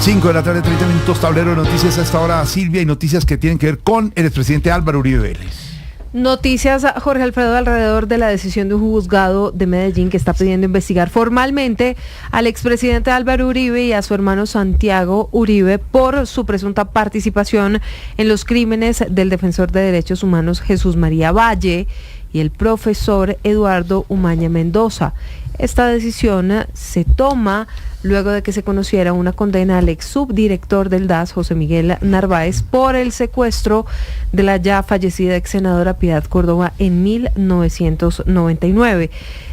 5 de la tarde, 30 minutos, tablero de noticias a esta hora, Silvia, y noticias que tienen que ver con el expresidente Álvaro Uribe Vélez. Noticias, Jorge Alfredo, alrededor de la decisión de un juzgado de Medellín que está pidiendo investigar formalmente al expresidente Álvaro Uribe y a su hermano Santiago Uribe por su presunta participación en los crímenes del defensor de derechos humanos Jesús María Valle y el profesor Eduardo Umaña Mendoza. Esta decisión se toma luego de que se conociera una condena al ex subdirector del DAS, José Miguel Narváez, por el secuestro de la ya fallecida ex senadora Piedad Córdoba en 1999.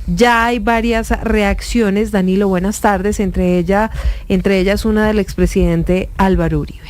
Ya hay varias reacciones, Danilo, buenas tardes, entre ellas una del expresidente Álvaro Uribe.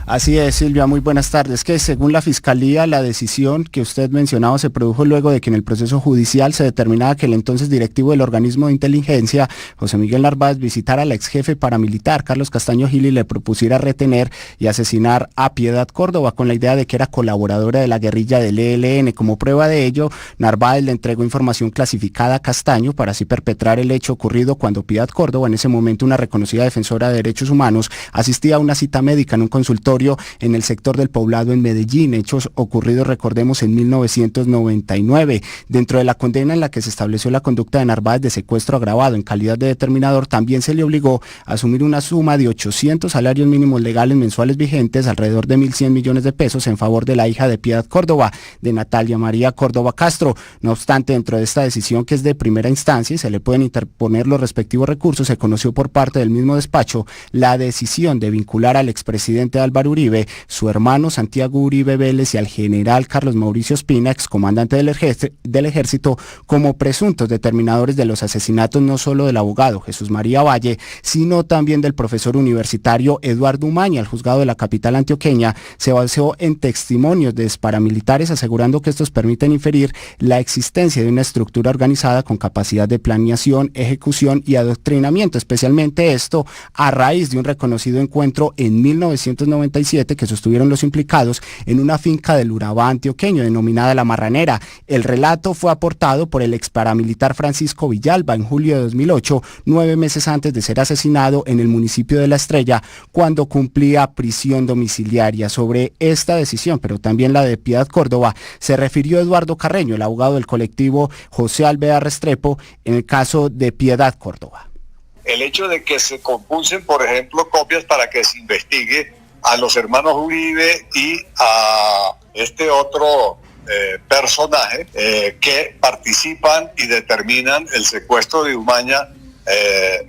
Así es, Silvia, muy buenas tardes. Que según la Fiscalía, la decisión que usted mencionaba se produjo luego de que en el proceso judicial se determinaba que el entonces directivo del organismo de inteligencia, José Miguel Narváez, visitara al ex jefe paramilitar, Carlos Castaño Gil, y le propusiera retener y asesinar a Piedad Córdoba con la idea de que era colaboradora de la guerrilla del ELN. Como prueba de ello, Narváez le entregó información clasificada a Castaño para así perpetrar el hecho ocurrido cuando Piedad Córdoba, en ese momento una reconocida defensora de derechos humanos, asistía a una cita médica en un consultorio en el sector del Poblado en Medellín, hechos ocurridos, recordemos, en 1999. Dentro de la condena en la que se estableció la conducta de Narváez de secuestro agravado en calidad de determinador, también se le obligó a asumir una suma de 800 salarios mínimos legales mensuales vigentes, alrededor de 1.100 millones de pesos, en favor de la hija de Piedad Córdoba, de Natalia María Córdoba Castro. No obstante, dentro de esta decisión, que es de primera instancia y se le pueden interponer los respectivos recursos, se conoció por parte del mismo despacho la decisión de vincular al expresidente Álvaro Uribe, su hermano Santiago Uribe Vélez y al general Carlos Mauricio Ospina, excomandante del ejército, como presuntos determinadores de los asesinatos no solo del abogado Jesús María Valle, sino también del profesor universitario Eduardo Umaña. El juzgado de la capital antioqueña se basó en testimonios de paramilitares, asegurando que estos permiten inferir la existencia de una estructura organizada con capacidad de planeación, ejecución y adoctrinamiento, especialmente esto a raíz de un reconocido encuentro en 1997 que sostuvieron los implicados en una finca del Urabá antioqueño denominada La Marranera. El relato fue aportado por el ex paramilitar Francisco Villalba en julio de 2008, 9 meses antes de ser asesinado en el municipio de La Estrella, cuando cumplía prisión domiciliaria. Sobre esta decisión, pero también la de Piedad Córdoba, se refirió Eduardo Carreño, el abogado del colectivo José Alvear Restrepo, en el caso de Piedad Córdoba. El hecho de que se compulsen, por ejemplo, copias para que se investigue a los hermanos Uribe y a este otro personaje que participan y determinan el secuestro de Umaña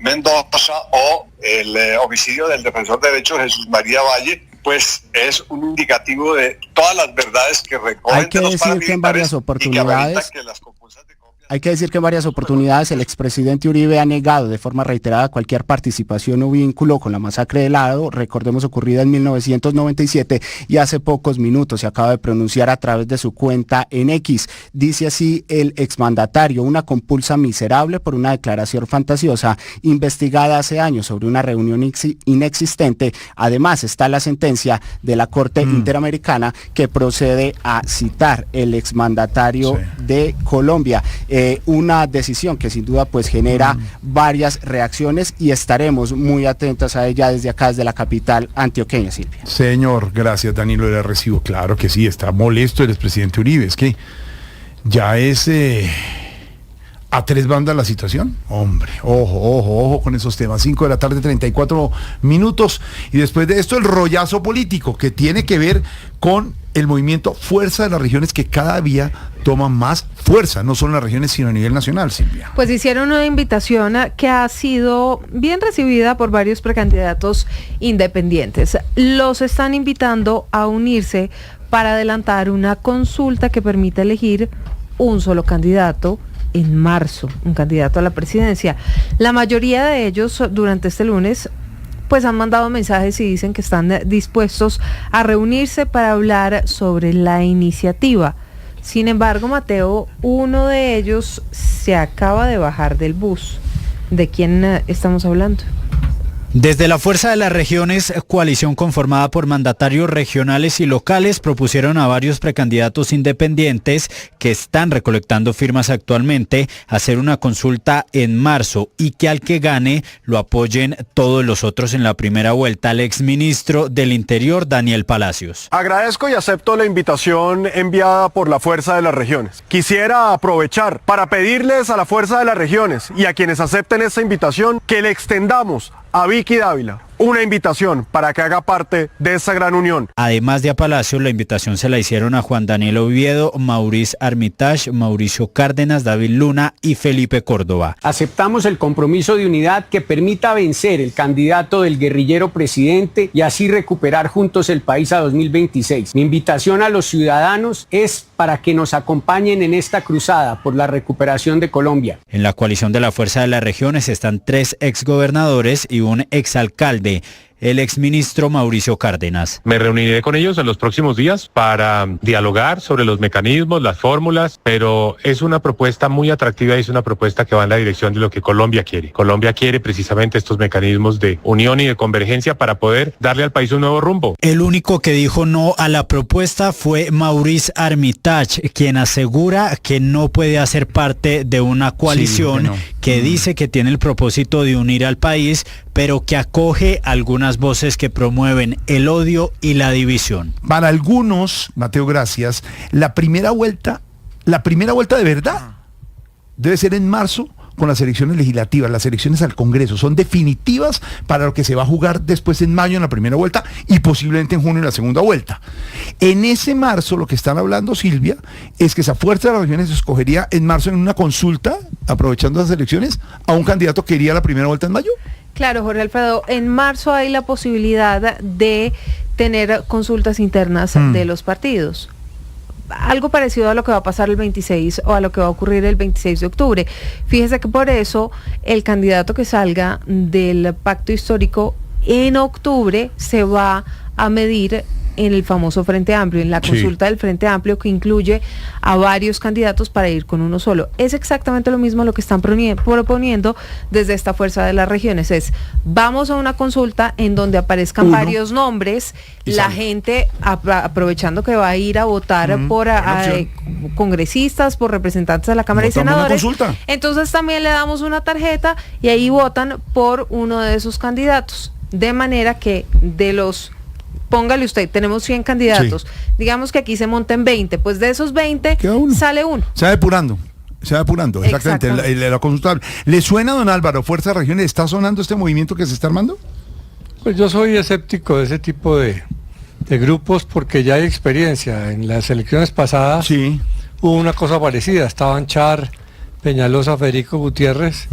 Mendoza o el homicidio del defensor de derechos Jesús María Valle, pues es un indicativo de todas las verdades que recogen de los paramilitares y que ameritan que las compulsas de copias. Hay que decir que en varias oportunidades el expresidente Uribe ha negado de forma reiterada cualquier participación o vínculo con la masacre de Lado, recordemos ocurrida en 1997, y hace pocos minutos se acaba de pronunciar a través de su cuenta en X. Dice así el exmandatario: una compulsa miserable por una declaración fantasiosa investigada hace años sobre una reunión inexistente. Además está la sentencia de la Corte Interamericana que procede a citar el exmandatario de Colombia. Una decisión que sin duda pues genera varias reacciones y estaremos muy atentos a ella desde acá, desde la capital antioqueña, Silvia. Señor, gracias, Danilo, le recibo. Claro que sí, está molesto el expresidente Uribe, es que ya es a tres bandas la situación. Hombre, ojo con esos temas. 5 de la tarde, 34 minutos. Y después de esto, el rollazo político que tiene que ver con el movimiento Fuerza de las Regiones, que cada día toma más fuerza, no solo en las regiones, sino a nivel nacional, Silvia. Pues hicieron una invitación que ha sido bien recibida por varios precandidatos independientes. Los están invitando a unirse para adelantar una consulta que permita elegir un solo candidato en marzo, un candidato a la presidencia. La mayoría de ellos durante este lunes pues han mandado mensajes y dicen que están dispuestos a reunirse para hablar sobre la iniciativa. Sin embargo, Mateo, uno de ellos se acaba de bajar del bus. ¿De quién estamos hablando? Desde la Fuerza de las Regiones, coalición conformada por mandatarios regionales y locales, propusieron a varios precandidatos independientes que están recolectando firmas actualmente hacer una consulta en marzo y que al que gane lo apoyen todos los otros en la primera vuelta. El exministro del Interior, Daniel Palacios. Agradezco y acepto la invitación enviada por la Fuerza de las Regiones. Quisiera aprovechar para pedirles a la Fuerza de las Regiones y a quienes acepten esta invitación que le extendamos a Vicky Dávila una invitación para que haga parte de esa gran unión. Además de a Palacios, la invitación se la hicieron a Juan Daniel Oviedo, Maurice Armitage, Mauricio Cárdenas, David Luna y Felipe Córdoba. Aceptamos el compromiso de unidad que permita vencer el candidato del guerrillero presidente y así recuperar juntos el país a 2026. Mi invitación a los ciudadanos es para que nos acompañen en esta cruzada por la recuperación de Colombia. En la coalición de la Fuerza de las Regiones están 3 exgobernadores y un exalcalde, el exministro Mauricio Cárdenas. Me reuniré con ellos en los próximos días para dialogar sobre los mecanismos, las fórmulas, pero es una propuesta muy atractiva y es una propuesta que va en la dirección de lo que Colombia quiere. Colombia quiere precisamente estos mecanismos de unión y de convergencia para poder darle al país un nuevo rumbo. El único que dijo no a la propuesta fue Maurice Armitage, quien asegura que no puede hacer parte de una coalición que dice que tiene el propósito de unir al país, pero que acoge algunas voces que promueven el odio y la división. Para algunos, Mateo, gracias, la primera vuelta de verdad debe ser en marzo con las elecciones legislativas, las elecciones al Congreso. Son definitivas para lo que se va a jugar después en mayo en la primera vuelta y posiblemente en junio en la segunda vuelta. En ese marzo, lo que están hablando, Silvia, es que esa Fuerza de las Regiones escogería en marzo en una consulta, aprovechando las elecciones, a un candidato que iría a la primera vuelta en mayo. Claro, Jorge Alfredo, en marzo hay la posibilidad de tener consultas internas de los partidos. Algo parecido a lo que va a pasar el 26 o a lo que va a ocurrir el 26 de octubre. Fíjese que por eso el candidato que salga del pacto histórico en octubre se va a medir en el famoso Frente Amplio, en la consulta del Frente Amplio, que incluye a varios candidatos para ir con uno solo. Es exactamente lo mismo lo que están proponiendo desde esta Fuerza de las Regiones. Es, vamos a una consulta en donde aparezcan varios nombres, la gente aprovechando que va a ir a votar por congresistas, por representantes de la Cámara y senadores. Entonces también le damos una tarjeta y ahí votan por uno de esos candidatos. De manera que de los... Póngale usted, tenemos 100 candidatos. Digamos que aquí se monten 20. Pues de esos 20 sale uno. Se va depurando, exactamente. La consulta. ¿Le suena, don Álvaro, Fuerza de Regiones? ¿Está sonando este movimiento que se está armando? Pues yo soy escéptico de ese tipo de grupos porque ya hay experiencia. En las elecciones pasadas hubo una cosa parecida. Estaban Char, Peñalosa, Federico Gutiérrez.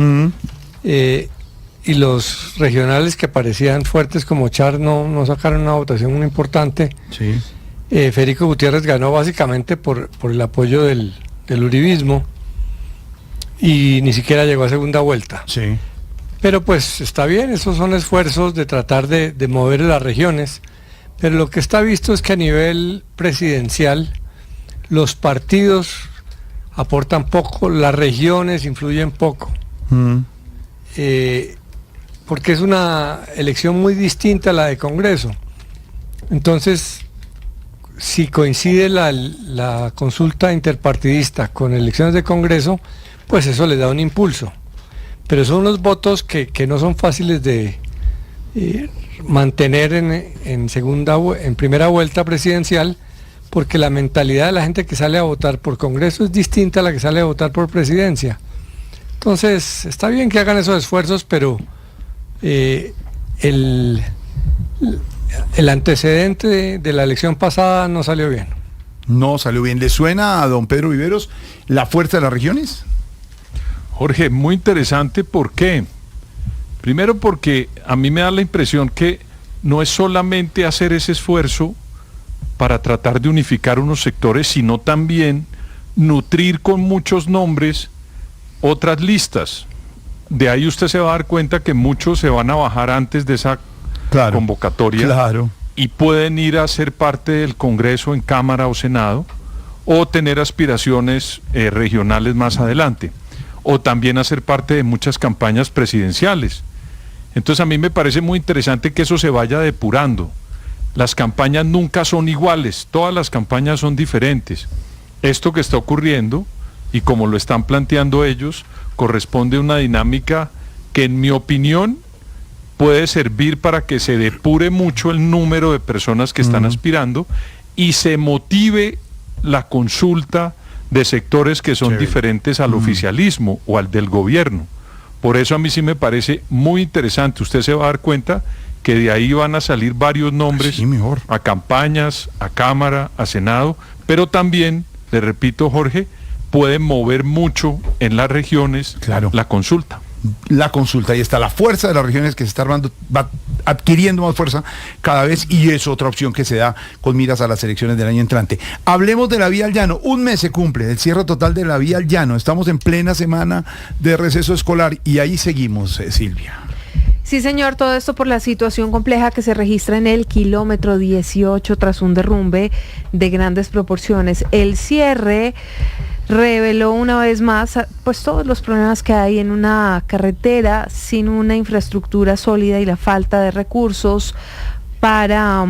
Y los regionales que parecían fuertes como Char no sacaron una votación muy importante. Federico Gutiérrez ganó básicamente por el apoyo del uribismo y ni siquiera llegó a segunda vuelta. Pero pues está bien, esos son esfuerzos de tratar de mover las regiones, pero lo que está visto es que a nivel presidencial los partidos aportan poco, las regiones influyen poco. Porque es una elección muy distinta a la de Congreso. Entonces, si coincide la consulta interpartidista con elecciones de Congreso, pues eso le da un impulso. Pero son unos votos que no son fáciles de mantener en primera vuelta presidencial, porque la mentalidad de la gente que sale a votar por Congreso es distinta a la que sale a votar por presidencia. Entonces, está bien que hagan esos esfuerzos, pero el antecedente de la elección pasada no salió bien. No salió bien. ¿Le suena a don Pedro Viveros la Fuerza de las Regiones? Jorge, muy interesante. ¿Por qué? Primero porque a mí me da la impresión que no es solamente hacer ese esfuerzo para tratar de unificar unos sectores, sino también nutrir con muchos nombres otras listas. De ahí usted se va a dar cuenta que muchos se van a bajar antes de esa convocatoria y pueden ir a ser parte del Congreso en Cámara o Senado o tener aspiraciones regionales más adelante o también a ser parte de muchas campañas presidenciales. Entonces a mí me parece muy interesante que eso se vaya depurando. Las campañas nunca son iguales, todas las campañas son diferentes. Esto que está ocurriendo, y como lo están planteando ellos, corresponde a una dinámica que en mi opinión puede servir para que se depure mucho el número de personas que están aspirando y se motive la consulta de sectores que son diferentes al oficialismo o al del gobierno. Por eso a mí sí me parece muy interesante. Usted se va a dar cuenta que de ahí van a salir varios nombres a campañas, a Cámara, a Senado, pero también, le repito, Jorge, pueden mover mucho en las regiones la consulta. La consulta, ahí está la fuerza de las regiones que se está armando, va adquiriendo más fuerza cada vez, y es otra opción que se da con miras a las elecciones del año entrante. Hablemos de la Vía al Llano. Un mes se cumple del cierre total de la Vía al Llano. Estamos en plena semana de receso escolar y ahí seguimos, Silvia. Sí, señor, todo esto por la situación compleja que se registra en el kilómetro 18 tras un derrumbe de grandes proporciones. El cierre reveló una vez más pues todos los problemas que hay en una carretera sin una infraestructura sólida y la falta de recursos para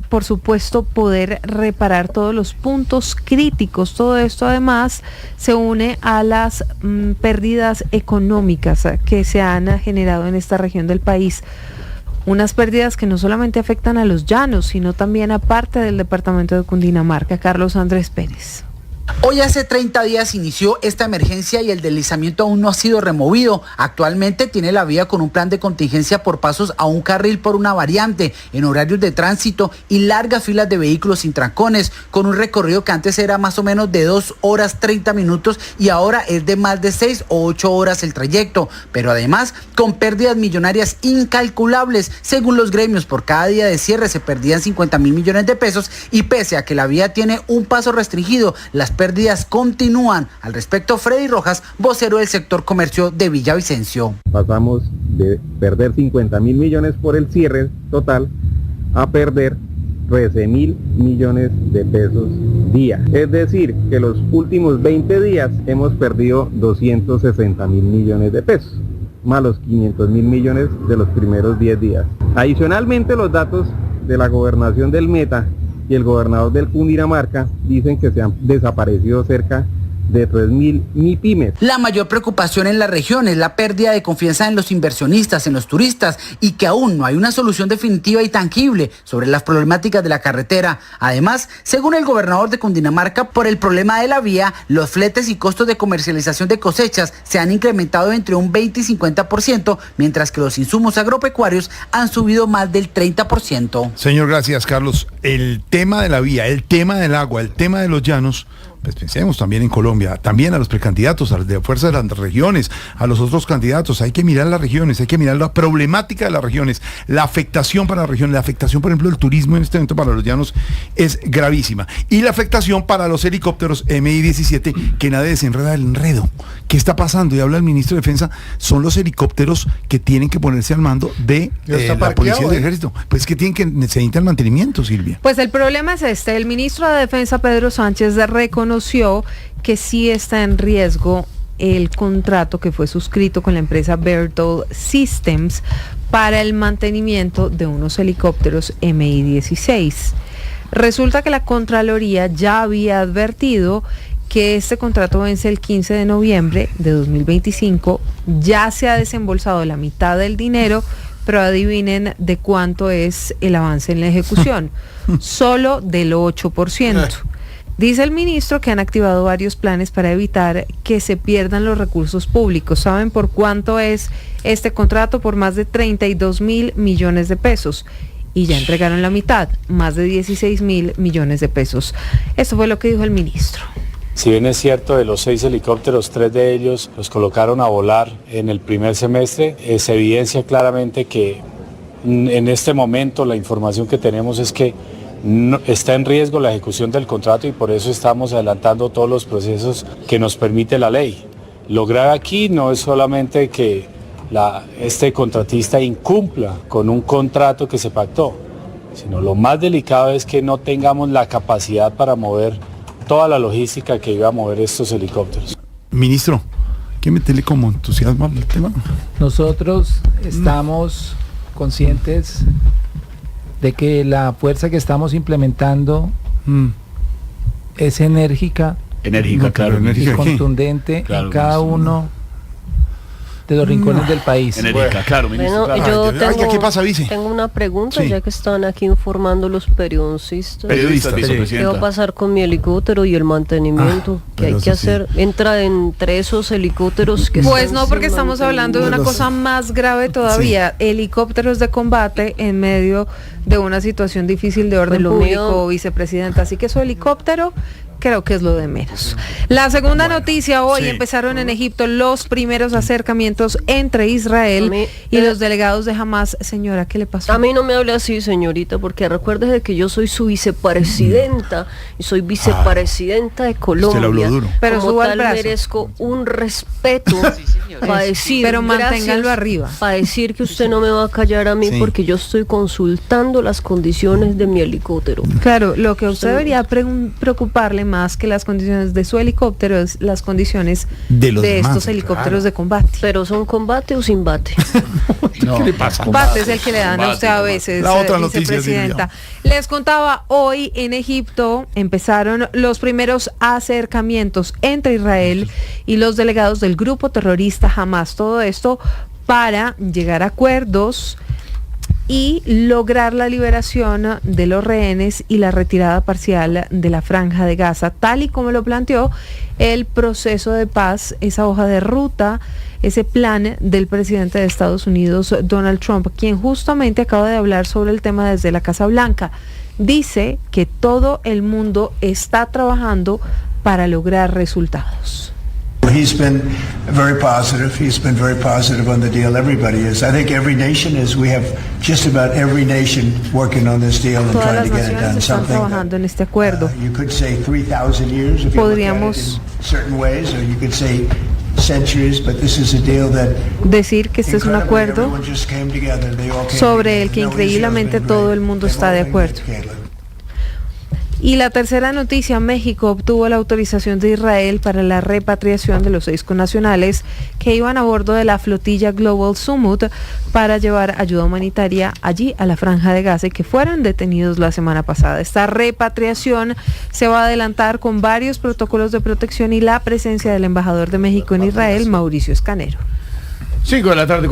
por supuesto poder reparar todos los puntos críticos. Todo esto además se une a las pérdidas económicas que se han generado en esta región del país. Unas pérdidas que no solamente afectan a los llanos, sino también a parte del departamento de Cundinamarca. Carlos Andrés Pérez. Hoy hace 30 días inició esta emergencia y el deslizamiento aún no ha sido removido. Actualmente tiene la vía con un plan de contingencia por pasos a un carril por una variante, en horarios de tránsito y largas filas de vehículos sin trancones, con un recorrido que antes era más o menos de 2 horas 30 minutos y ahora es de más de 6 o 8 horas el trayecto, pero además con pérdidas millonarias incalculables. Según los gremios, por cada día de cierre se perdían 50.000 millones de pesos y pese a que la vía tiene un paso restringido, las pérdidas continúan. Al respecto, Freddy Rojas, vocero del sector comercio de Villavicencio. Pasamos de perder 50.000 millones por el cierre total a perder 13.000 millones de pesos día. Es decir, que los últimos 20 días hemos perdido 260.000 millones de pesos, más los 500.000 millones de los primeros 10 días. Adicionalmente, los datos de la gobernación del Meta y el gobernador del Cundinamarca dicen que se han desaparecido cerca de 3.000 MIPYMES. La mayor preocupación en la región es la pérdida de confianza en los inversionistas, en los turistas, y que aún no hay una solución definitiva y tangible sobre las problemáticas de la carretera. Además, según el gobernador de Cundinamarca, por el problema de la vía, los fletes y costos de comercialización de cosechas se han incrementado entre un 20 y 50%, mientras que los insumos agropecuarios han subido más del 30%. Señor, gracias, Carlos. El tema de la vía, el tema del agua, el tema de los llanos, pues pensemos también en Colombia, también a los precandidatos, a los de fuerza de las regiones, a los otros candidatos. Hay que mirar las regiones, hay que mirar la problemática de las regiones, la afectación para la región, la afectación, por ejemplo, del turismo en este momento para los llanos es gravísima. Y la afectación para los helicópteros MI-17, que nadie desenreda el enredo. ¿Qué está pasando? Y habla el ministro de Defensa, son los helicópteros que tienen que ponerse al mando de la policía del ejército. Pues que necesitan mantenimiento, Silvia. Pues el problema es este. El ministro de Defensa, Pedro Sánchez, reconoció que sí está en riesgo el contrato que fue suscrito con la empresa Berthold Systems para el mantenimiento de unos helicópteros MI-16. Resulta que la Contraloría ya había advertido que este contrato vence el 15 de noviembre de 2025, ya se ha desembolsado la mitad del dinero, pero adivinen de cuánto es el avance en la ejecución, solo del 8%. Dice el ministro que han activado varios planes para evitar que se pierdan los recursos públicos. ¿Saben por cuánto es este contrato? Por más de 32.000 millones de pesos. Y ya entregaron la mitad, más de 16.000 millones de pesos. Esto fue lo que dijo el ministro. Si bien es cierto, de los 6 helicópteros, 3 de ellos los colocaron a volar en el primer semestre, se evidencia claramente que en este momento la información que tenemos es que no, está en riesgo la ejecución del contrato y por eso estamos adelantando todos los procesos que nos permite la ley. Lo grave aquí no es solamente que este contratista incumpla con un contrato que se pactó, sino lo más delicado es que no tengamos la capacidad para mover toda la logística que iba a mover estos helicópteros. Ministro, que meterle como entusiasmo al tema. Nosotros estamos conscientes de que la fuerza que estamos implementando es enérgica, claro, y contundente en cada uno de los rincones del país. Claro, ministro. Bueno, yo tengo, ¿qué pasa, vice? tengo una pregunta, Sí. ya que están aquí informando los periodistas. Periodistas, ¿Qué va a vicepresidenta. pasar con mi helicóptero y el mantenimiento? ¿Qué hay pero que eso sí. hacer? ¿Entra entre esos helicópteros que Pues están no, porque sin estamos hablando de una mantenimiento? cosa más grave todavía, helicópteros de combate en medio de una situación difícil de orden Pues lo público, mío- vicepresidenta, así que su helicóptero creo que es lo de menos. La segunda noticia, hoy empezaron en Egipto los primeros acercamientos entre Israel A mí, y los delegados de Hamas. Señora, ¿qué le pasó? A mí no me hable así, señorita, porque recuerde que yo soy su vicepresidenta y soy vicepresidenta de Colombia. le habló duro. Pero como suba el tal brazo. merezco un respeto para decir, Pero manténganlo arriba. para decir que usted no me va a callar a mí Sí. porque yo estoy consultando las condiciones de mi helicóptero. Claro, lo que a usted debería preocuparle más que las condiciones de su helicóptero es las condiciones De los demás, estos helicópteros de combate. Pero son combate o sin bate. ¿Qué le pasa? Combate es el que le dan a usted a veces, La otra noticia, vicepresidenta. Les contaba, hoy en Egipto empezaron los primeros acercamientos entre Israel y los delegados del grupo terrorista Hamas. Todo esto para llegar a acuerdos y lograr la liberación de los rehenes y la retirada parcial de la Franja de Gaza, tal y como lo planteó el proceso de paz, esa hoja de ruta, ese plan del presidente de Estados Unidos, Donald Trump, quien justamente acaba de hablar sobre el tema desde la Casa Blanca. Dice que todo el mundo está trabajando para lograr resultados. He's been very positive. He's been very positive on the deal. Everybody is. I think every nation is. We have just about every nation working on this deal and Todas trying las to get it naciones done. están Something trabajando en este acuerdo. you could say 3,000 years if you look at it Podríamos in certain ways, or you could say centuries, but this is a deal that decir que este es un incredibly acuerdo everyone just came together. They all came sobre el together. que No, increíblemente Israel's been todo great. el mundo They've está all de been acuerdo. great, Caitlin. Y la tercera noticia, México obtuvo la autorización de Israel para la repatriación de los 6 connacionales que iban a bordo de la flotilla Global Summit para llevar ayuda humanitaria allí a la Franja de Gaza y que fueron detenidos la semana pasada. Esta repatriación se va a adelantar con varios protocolos de protección y la presencia del embajador de México en Israel, Mauricio Escanero. 5 de la tarde.